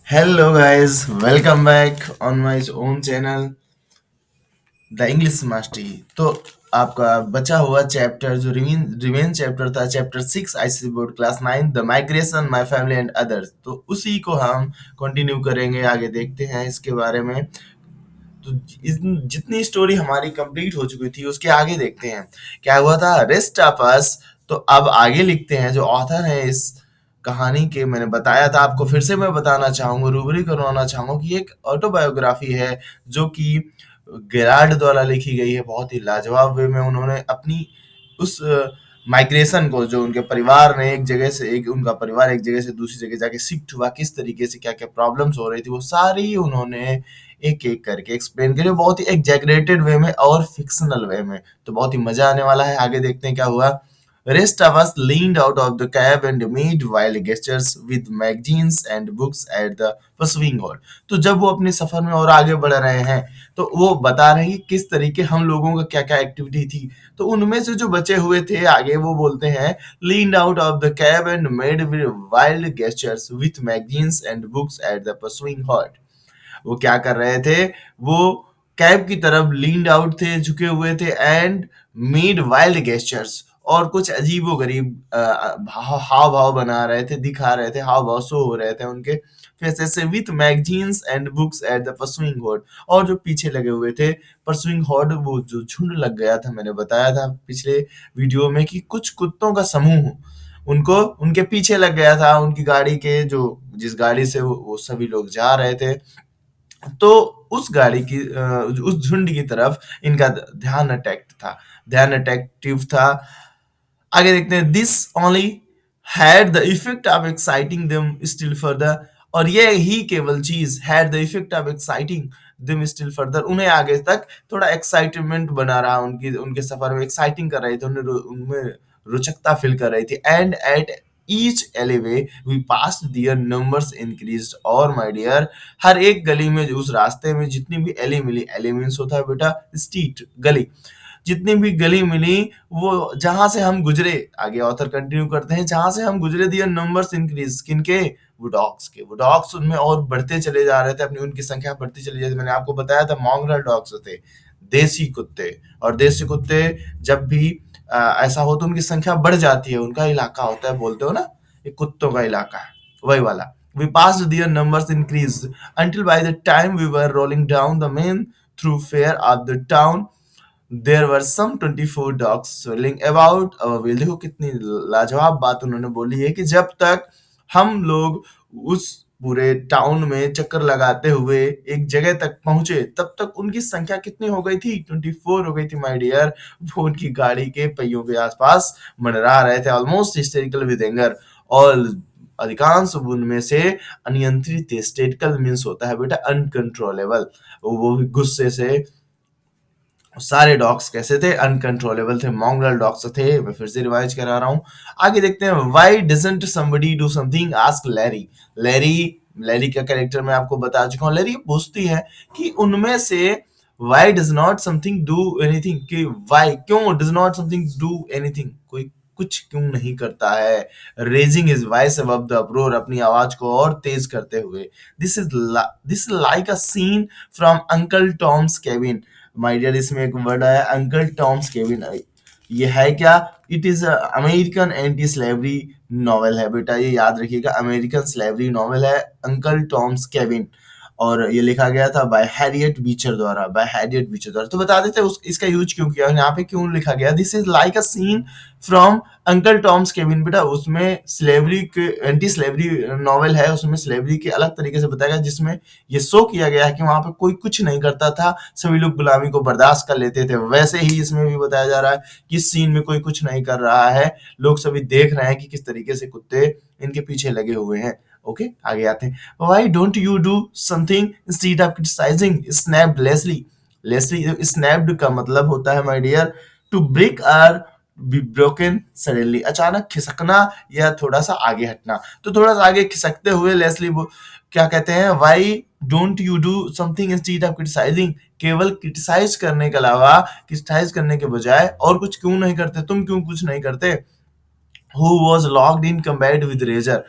Hello guys, welcome back on my own channel the English mastery. तो आपका बचा हुआ चैप्टर जो रिमेन चैप्टर था, chapter 6 ICC board class 9 the migration my family and others, तो उसी को हम कंटिन्यू करेंगे। आगे देखते हैं इसके बारे में। तो जितनी स्टोरी हमारी कंप्लीट हो चुकी थी उसके आगे देखते हैं क्या हुआ था। Rest of us. तो अब आगे लिखते हैं जो ऑथर है इस कहानी के। मैंने बताया था आपको, फिर से मैं बताना चाहूंगा, रूबरी करवाना चाहूंगा कि एक ऑटोबायोग्राफी है जो कि गेराल्ड द्वारा लिखी गई है। बहुत ही लाजवाब वे में उन्होंने अपनी उस माइग्रेशन को, जो उनके परिवार ने एक जगह से एक उनका परिवार एक जगह से दूसरी जगह जाके शिफ्ट हुआ, किस तरीके से क्या क्या प्रॉब्लम्स हो रही थी, वो सारी उन्होंने एक एक करके एक्सप्लेन करी, बहुत ही एग्जैगरेटेड वे में और फिक्शनल वे में। तो बहुत ही मजा आने वाला है। आगे देखते हैं क्या हुआ। Rest of us leaned out of the cab and made wild gestures with magazines and books at the pursuing horde। तो जब वो अपने सफर में और आगे बढ़ रहे हैं तो वो बता रहे हैं कि किस तरीके हम लोगों का क्या क्या एक्टिविटी थी। तो उनमें से जो बचे हुए थे, आगे वो बोलते हैं, leaned out of the cab and made wild gestures with magazines and books at the pursuing horde। वो क्या कर रहे थे, वो कैब की तरफ लीन्ड आउट थे, झुके हुए थे, एंड मेड वाइल्ड गेस्चर्स, और कुछ अजीबो गरीब हाव भाव बना रहे थे, दिखा रहे थे, हाव भाव शो हो रहे थे उनके फेसेस से, with magazines and books at the pursuing horde. और जो पीछे लगे हुए थे परसुइंग हॉर्ड, वो जो झुंड लग गया था, मैंने बताया था पिछले वीडियो में कि कुछ कुत्तों का समूह उनको उनके पीछे लग गया था, उनकी गाड़ी के, जो जिस गाड़ी से वो सभी लोग जा रहे थे। तो उस गाड़ी की उस झुंड की तरफ इनका ध्यान अट्रैक्टिव था। आगे देखते हैं। This only had the effect of exciting them still further. और ये ही केवल चीज had the effect of exciting them still further, उन्हें आगे तक थोड़ा एक्साइटमेंट बना रहा, उनकी उनके सफर में एक्साइटिंग कर रही थी, उनमें रोचकता फील कर रही थी। And at each alleyway we passed their numbers increased। और माय डियर, हर एक गली में, उस रास्ते में जितनी भी एली मिली, एली मीन्स होता है बेटा स्ट्रीट, गली, जितनी भी गली मिली, वो जहां से हम गुजरे, आगे ऑथर कंटिन्यू करते हैं, जहां से हम गुजरे, दियर नंबर्स इंक्रीज, किनके, वो डॉग्स उनमें और बढ़ते चले जा रहे थे, अपनी उनकी संख्या बढ़ती चली जाती। मैंने आपको बताया था मॉन्ग्रल डॉग्स थे, देसी कुत्ते। और देसी कुत्ते जब भी ऐसा हो तो उनकी संख्या बढ़ जाती है, उनका इलाका होता है, बोलते हो ना, ये कुत्तों का इलाका है, वही वाला। We passed their numbers increased until by the time we were rolling down the main thoroughfare of the town there were some 24 dogs swirling about our wheel। देखो कितनी लाजवाब बात उन्होंने बोली है कि जब तक हम लोग उस पूरे टाउन में चक्कर लगाते हुए एक जगह तक पहुंचे, तब तक उनकी संख्या कितनी हो गई थी, 24 हो गई थी माय डियर। वो उनकी गाड़ी के पहियों के आसपास मंडरा रहे थे, ऑलमोस्ट हिस्टेरिकल विद एंगर। और अधिकांश उनमें से अनियंत्रित थे। हिस्टेरिकल मीन्स होता है बेटा अनकंट्रोलेबल, वो भी गुस्से से। सारे डॉग्स कैसे थे, अनकंट्रोलेबल थे, मॉन्ग्रल डॉग्स थे। मैं फिर से रिवाइज करा रहा हूँ। आगे देखते हैं। Why doesn't somebody do something, ask Larry. Larry Larry का कैरेक्टर मैं आपको बता चुका हूँ। लैरी पूछती है कि उनमें से why does not something do anything, कि व्हाई, क्यों, does not something do anything, कोई कुछ क्यों नहीं करता है। Raising his voice above the uproar, अपनी आवाज को और तेज करते हुए। This like a scene from Uncle Tom's Cabin. My dear, इसमें एक वर्ड आया अंकल टॉम्स केबिन। ये है क्या, it is American anti slavery novel है बेटा, ये याद रखिएगा, अमेरिकन स्लेवरी नॉवेल है अंकल टॉम्स केबिन। और ये लिखा गया था बाय हैरियट बीचर द्वारा, तो बता देते हैं इसका यूज क्यों किया, यहाँ पे क्यों लिखा गया। This is like a scene from Uncle Tom's Cabin. बेटा उसमें स्लेवरी के एंटी स्लेवरी नॉवेल है, उसमें स्लेवरी के अलग तरीके से बताया गया, जिसमें ये शो किया गया है कि वहां पे कोई कुछ नहीं करता था, सभी लोग गुलामी को बर्दाश्त कर लेते थे। वैसे ही इसमें भी बताया जा रहा है कि इस सीन में कोई कुछ नहीं कर रहा है, लोग सभी देख रहे हैं कि किस तरीके से कुत्ते इनके पीछे लगे हुए हैं। ओके, आगे आते हैं। Why don't you do something instead of criticising, snapped Leslie. Leslie, snapped का मतलब होता है my dear to break or be broken suddenly, अचानक खिसकना या थोड़ा सा आगे हटना। तो थोड़ा सा आगे खिसकते हुए लेस्ली वो क्या कहते हैं, why don't you do something instead of criticising, केवल क्रिटिसाइज करने के अलावा, क्रिटिसाइज करने के बजाय और कुछ क्यों नहीं करते, तुम क्यों कुछ नहीं करते। Who was locked in combat with razor,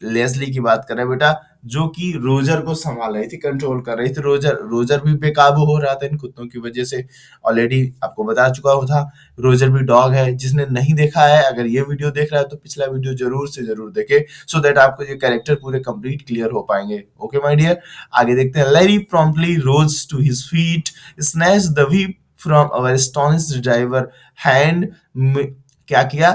Leslie की बात कर रहे हैं बेटा, जो कि रोजर को संभाल रही थी, कंट्रोल कर रही थी। रोजर रोजर भी बेकाबू हो रहा था इन कुत्तों की वजह से। ऑलरेडी आपको बता चुका हूँ था। रोजर भी डॉग है। जिसने नहीं देखा है, अगर ये वीडियो देख रहा है तो पिछला वीडियो जरूर से जरूर देखे, सो दैट आपको ये कैरेक्टर पूरे कंप्लीट क्लियर हो पाएंगे। ओके माय डियर, आगे देखते हैं। Larry promptly rose to his feet, snatch the whip from our astonished driver hand. क्या किया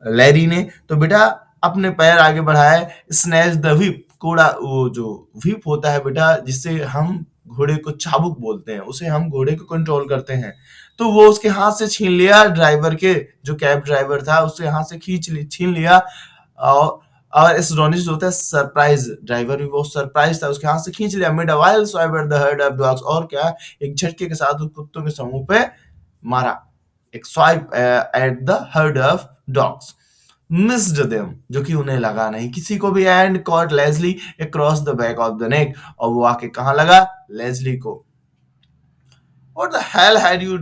लैरी ने? तो बेटा अपने पैर आगे बढ़ाए, स्नैच द व्हिप, कोड़ा वो जो व्हिप होता है बेटा, जिससे हम घोड़े को चाबुक बोलते हैं, उसे हम घोड़े को कंट्रोल करते हैं। तो वो उसके हाथ से छीन लिया, ड्राइवर के, जो कैब ड्राइवर था उससे हाथ से छीन लिया। और एस्टोनिश होता है सरप्राइज, ड्राइवर भी बहुत सरप्राइज था, उसके हाथ से खींच लिया। Mid a wild swipe at the herd of dogs, और क्या, एक झटके के साथ उस कुत्तों के समूह पे मारा। एक swipe at the herd of dogs, missed them, जो कि उन्हें लगा नहीं किसी को भी, and caught Leslie across the back of the neck, और वो आके कहाँ लगा? लेस्ली को। What the hell had you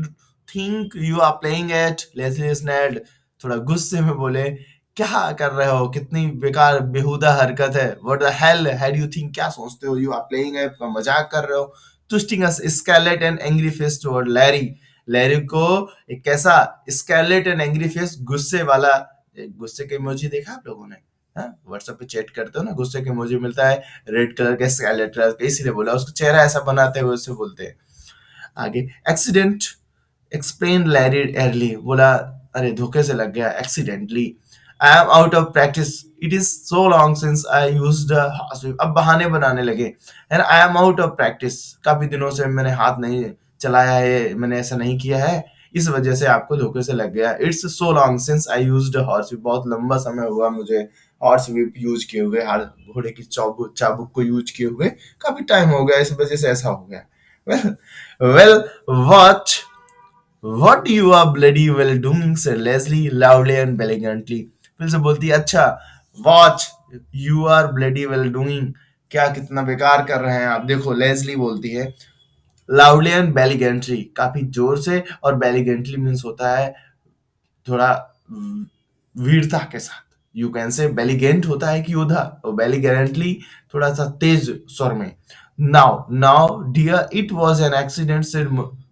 think you are playing at? Leslie Snead थोड़ा गुस्से में बोले, क्या कर रहे हो, कितनी बेकार बेहुदा हरकत है। What the hell had you think, क्या सोचते हो, you are playing at, मजाक कर रहे हो। Twisting a scarlet and angry face toward Larry, Larry को एक कैसा स्कारलेट एंड एंग्री फेस, गुस्से वाला, गुस्से के इमोजी देखा आप लोगों ने? व्हाट्सएप पे चैट करते हो ना, गुस्से के इमोजी मिलता है रेड कलर के स्कारलेट कलर का, इसीलिए बोला, उसका चेहरा ऐसा बनाते हुए उससे बोलते हैं। आगे, एक्सीडेंट एक्सप्लेन लैरी एयरली, बोला अरे धोखे से लग गया, accidentally. I am out of practice, it is so long since I used अब बहाने बनाने लगे। And I am out of practice, काफी दिनों से मैंने हाथ नहीं चलाया है, मैंने ऐसा नहीं किया है, इस वजह से आपको धोखे से लग गया। It's so long since I used horse whip, बहुत लंबा समय हुआ मुझे हॉर्स व्हिप यूज किए हुए, घोड़े की चाबुक को यूज किए हुए काफी टाइम हो गया, इस वजह से ऐसा हो गया। well well what you are bloody well doing, said Leslie loudly and belligerently, फिर से बोलती है, अच्छा, watch you are bloody well doing, क्या कितना बेकार कर रहे हैं आप, देखो। लेस्ली बोलती है लाउडली एंड बेलिगेंटली, काफी जोर से, और बेलिगेंटली मीन्स होता है थोड़ा वीरता के साथ। यू कैन से बेलिगेंट होता है कि योद्धा, और बेलिगेंटली थोड़ा सा तेज स्वर में। Now now dear it was an accident, said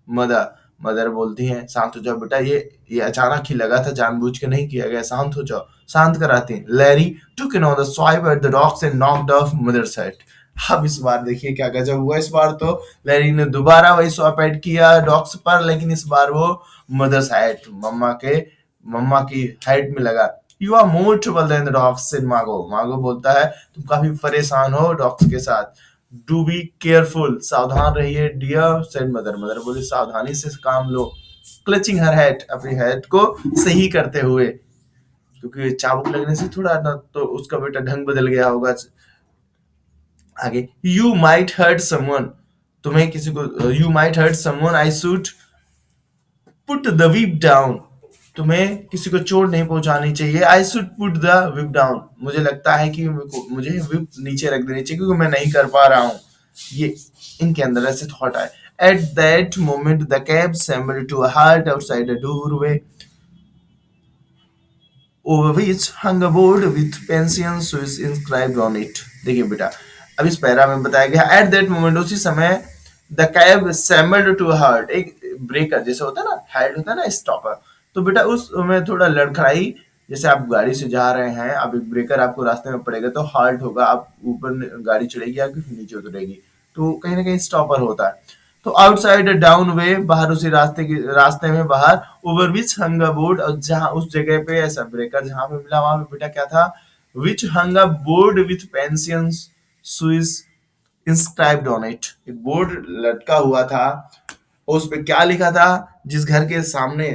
mother, mother बोलती है, शांत हो जाओ बेटा, ये अचानक ही लगा था, जानबूझ के नहीं किया गया, शांत हो जाओ, शांत कराती हैं। Larry took another swipe at the dogs and knocked off mother's head. अब इस बार देखिए क्या गजब हुआ, इस बार तो लैरी ने दोबारा वही स्वाइप एट किया डॉग्स पर, लेकिन इस बार वो मदर्स हेड, मम्मा की हेड में लगा। You are more trouble than the dogs, said Margo, Margo बोलता है तुम काफी परेशान हो डॉग्स के साथ। डू बी केयरफुल, सावधान रहिए डियर, सेड मदर, मदर बोली सावधानी से काम लो। क्लचिंग हर हेड, अपनी हेड को सही करते हुए, क्योंकि चाबुक लगने से थोड़ा ना तो उसका बेटा ढंग बदल गया होगा। आगे, यू माइट हर्ट समवन, तुम्हें किसी को, you might hurt someone, I should put the whip down, तुम्हें किसी को चोट नहीं पहुंचानी चाहिए। I should put the whip down, मुझे लगता है कि मुझे व्हिप नीचे रख देनी चाहिए, क्योंकि मैं नहीं कर पा रहा हूँ। ये इनके अंदर ऐसे थॉट आए। At that moment the cab stumbled to a halt outside the doorway, over which hung a board with pension Swiss inscribed on it. देखिए बेटा, अब इस पैरा में बताया गया, एट दैट मोमेंट, उसी समय, the cab stumbled to a halt, एक ब्रेकर जैसे होता है ना, हेड होता है ना, स्टॉपर, तो बेटा उस में थोड़ा लड़खड़ाई, जैसे आप गाड़ी से जा रहे हैं, अब एक ब्रेकर आपको रास्ते में पड़ेगा तो हाल्ट होगा, आप ऊपर गाड़ी चढ़ेगी आपकी, फिर नीचे उतरेगी, तो कहीं ना कहीं स्टॉपर होता है। तो आउटसाइड डाउन वे, बाहर उसी रास्ते में बाहर, over which hung a board, और जहां उस जगह पे ऐसा ब्रेकर जहां पे मिला, वहां पे बेटा क्या था? Which hung a board with pension Swiss inscribed on it, एक बोर्ड लटका हुआ था, और उस पे क्या लिखा था? जिस घर के सामने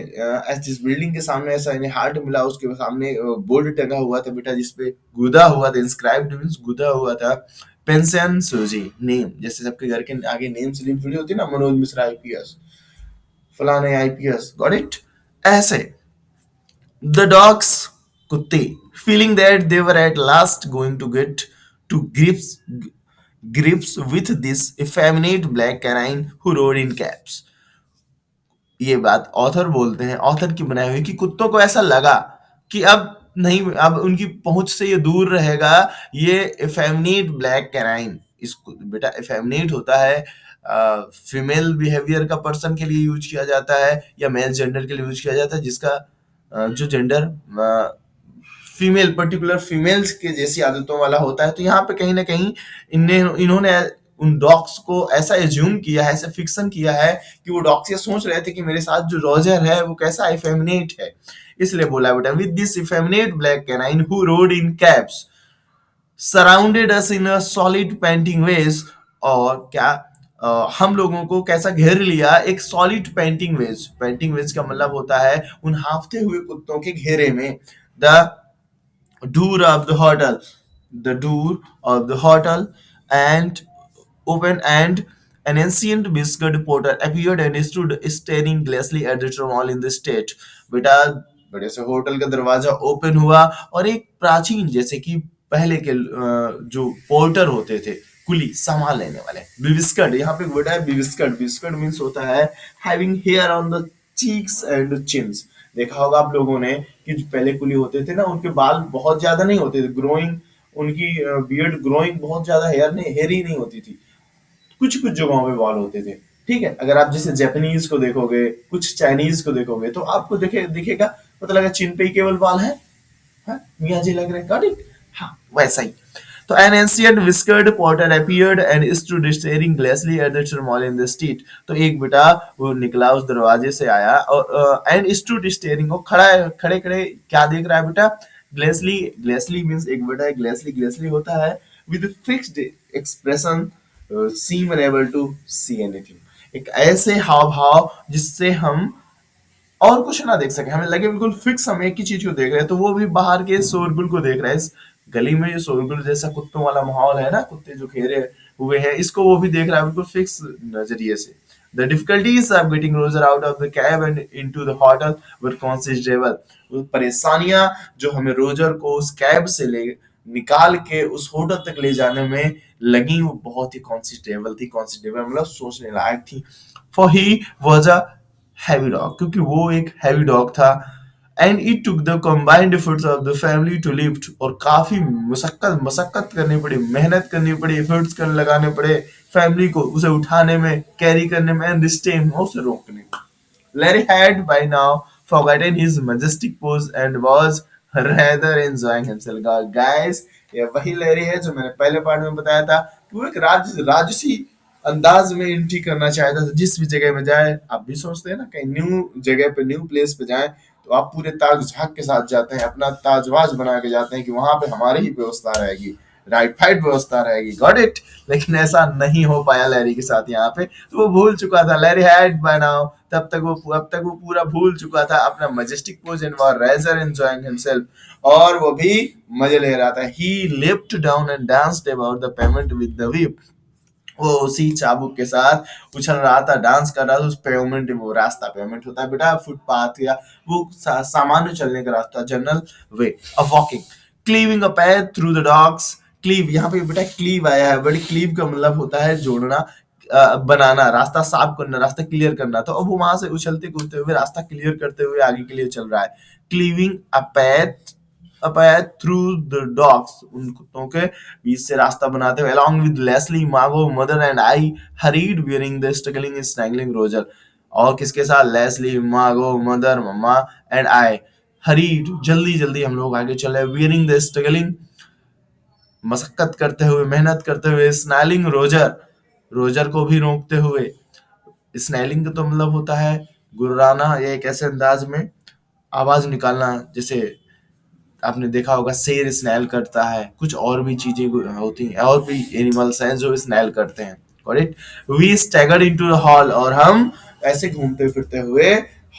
जिस बिल्डिंग के सामने ऐसा इन्हें हार्ट मिला, उसके सामने बोर्ड टंगा हुआ था बेटा, जिसपे गुदा हुआ था, इंस्क्राइब्ड मींस गुदा हुआ था, पेंशन सूजी नेम, जैसे सबके घर के आगे नेम स्लिप जुड़ी होती है ना, मनोज मिश्रा आईपीएस, फलाने आईपीएस, गॉट इट, ऐसे। द डॉग्स, कुत्ते, feeling that they were at last going to get to grips with this effeminate black canine who rode in caps, ये बात ऑथर बोलते हैं, ऑथर की बनाई हुई, कि कुत्तों को ऐसा लगा कि अब नहीं, अब उनकी पहुंच से ये दूर रहेगा। ये इफेमिनेट ब्लैक कैनाइन, इसको बेटा इफेमिनेट होता है फीमेल बिहेवियर का पर्सन के लिए यूज किया जाता है या मेल जेंडर के लिए यूज किया जाता है, जिसका जो जेंडर फीमेल पर्टिकुलर फीमेल्स के जैसी आदतों वाला होता है। तो यहाँ पे कहीं ना कहीं इन्होंने उन डॉग्स को ऐसा एज्यूम किया है, ऐसा फिक्सन किया है कि वो डॉग्स ये सोच रहे थे कि मेरे साथ जो रॉजर है वो कैसा इफेमिनेट है, इसलिए बोला बेटा with this effeminate black canine who rode in cabs surrounded us in a solid painting wedge. और क्या हम लोगों को कैसा घेर लिया, एक solid painting wedge. Painting wedge का मतलब होता है उन हाफते हुए कुत्तों के घेरे में। The door of the hotel, the door of the hotel, and open, and an ancient biscuit porter appeared and stood staring glazily at the turmoil in the state. बेटा बड़े से होटल का दरवाजा ओपन हुआ और एक प्राचीन, जैसे कि पहले के जो पोर्टर होते थे, कुली सामान लेने वाले, बिस्कट, यहाँ पे वर्ड है बिस्कट। बिस्कट मीन्स होता है having hair on the cheeks and chins. देखा होगा आप लोगों ने कि जो पहले कुली होते थे ना, उनके बाल बहुत ज्यादा नहीं होते थे ग्रोइंग, उनकी बियर्ड ग्रोइंग बहुत ज्यादा हेयर ही नहीं होती थी, कुछ कुछ जगहों पे बाल होते थे। ठीक है, अगर आप जैसे जापानीज को देखोगे, कुछ चाइनीज को देखोगे, तो आपको दिखेगा, पता लगा चिन पे ही केवल बाल है। हाँ, मियाँ जी लग रहे हैं, गॉट इट। हाँ, वैसा ही। तो an ancient whiskered porter appeared and stood staring glazily at the turmoil in the street। तो एक बेटा वो निकला उस दरवाजे से आया और and stood staring, वो खड़ा है, खड़े खड़े क्या देख रहा है बेटा, ग्लेसली। ग्लेसली मीन्स एक बेटा है, ग्लेसली ग्लेसली होता है with a fixed expression, seem unable to see anything। एक ऐसे हाव भाव जिससे हम और कुछ ना देख सके, हमें लगे बिल्कुल फिक्स हम एक ही चीज को देख रहे हैं। तो वो भी बाहर के शोरगुल को देख रहा है। इस गली में जो शोरगुल जैसा कुत्तों वाला माहौल है ना, कुत्ते जो घेरे हुए हैं, इसको वो भी देख रहा है बिल्कुल फिक्स नजरिए से। The difficulties of getting Roger out of the cab and into the hotel were considerable। वो परेशानियां जो हमें रोजर को उस कैब से ले निकाल के उस होटल तक ले जाने में लगी, वो बहुत ही कॉन्सिडरेबल थी। कॉन्सिडरेबल मतलब सोचने लायक थी। For he was a heavy dog, क्योंकि वो एक हैवी डॉग था। And it took the combined efforts of the family to lift, और काफी मशक्कत करनी पड़ी, मेहनत करनी पड़ी, एफर्ट्स कर लगाने पड़े फैमिली को उसे उठाने में, कैरी करने में, एंड रिस्टेन उसे रोकने में। Larry had by now forgotten his majestic pose and was rather enjoying himself। Guys, ये वही लैरी है जो मैंने पहले पार्ट में बताया था कि वो एक राजसी अंदाज में एंट्री करना चाहता था। जिस भी जगह में जाए, आप भी सोचते हैं ना, कहीं न्यू जगह पे, न्यू प्लेस पे जाए, तो आप पूरे ताक झाक के साथ जाते हैं, अपना ताजवाज बना के जाते हैं कि वहां पे हमारी ही व्यवस्था रहेगी, राइट फाइट व्यवस्था रहेगी, गॉट इट। लेकिन ऐसा नहीं हो पाया लैरी के साथ यहाँ पे। तो वो भूल चुका था, लैरी हैड बाय नाउ, अब तक वो पूरा भूल चुका था अपना majestic pose and was rather enjoying himself. और वो भी मजे ले रहा था। He leapt down and danced about the pavement with the whip. वो उसी चाबुक के साथ उछल रहा था, डांस कर रहा था उस पेमेंट, वो रास्ता पेमेंट होता है बेटा फुटपाथ या वो सामान्य चलने का रास्ता, general way of walking. Cleaving a path through the dogs. Cleave, यहाँ पे बेटा क्लीव आया है, बट क्लीव का मतलब होता है जोड़ना, बनाना, रास्ता साफ करना, रास्ता क्लियर करना। तो अब वो वहां से उछलते कूदते हुए रास्ता क्लियर करते हुए आगे के लिए चल रहा है। Cleaving a path, a path through the dogs, उन कुत्तों के बीच से रास्ता बनाते हुए, along with Leslie, Margot, mother and I hurried wearing the struggling strangling Roger। और किसके साथ, Leslie, Margo, mother, mamma and I hurried, जल्दी जल्दी हम लोग आगे चले, wearing the struggling, मशक्कत करते हुए, मेहनत करते हुए, स्नैलिंग रोजर, रोजर को भी रोकते हुए। स्नैलिंग का तो मतलब होता है गुर्राना, या एक ऐसे अंदाज में आवाज निकालना जैसे आपने देखा होगा शेर स्नैल करता है, कुछ और भी चीजें होती हैं, और भी एनिमल्स हैं जो स्नैल करते हैं। Correct. We staggered into the hall, और हम ऐसे घूमते फिरते हुए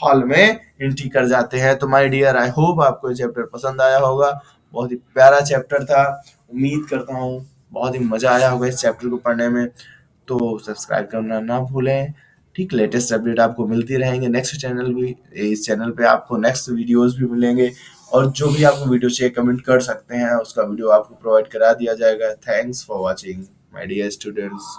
हॉल में एंट्री कर जाते हैं। तो माय डियर, आई होप आपको ये चैप्टर पसंद आया होगा। बहुत ही प्यारा चैप्टर था, उम्मीद करता हूँ बहुत ही मजा आया होगा इस चैप्टर को पढ़ने में। तो सब्सक्राइब करना ना भूलें। ठीक, लेटेस्ट अपडेट आपको मिलती रहेंगे। नेक्स्ट चैनल भी, इस चैनल पे आपको नेक्स्ट वीडियोस भी मिलेंगे, और जो भी आपको वीडियो चाहिए कमेंट कर सकते हैं, उसका वीडियो आपको प्रोवाइड करा दिया जाएगा। Thanks for watching my dear students.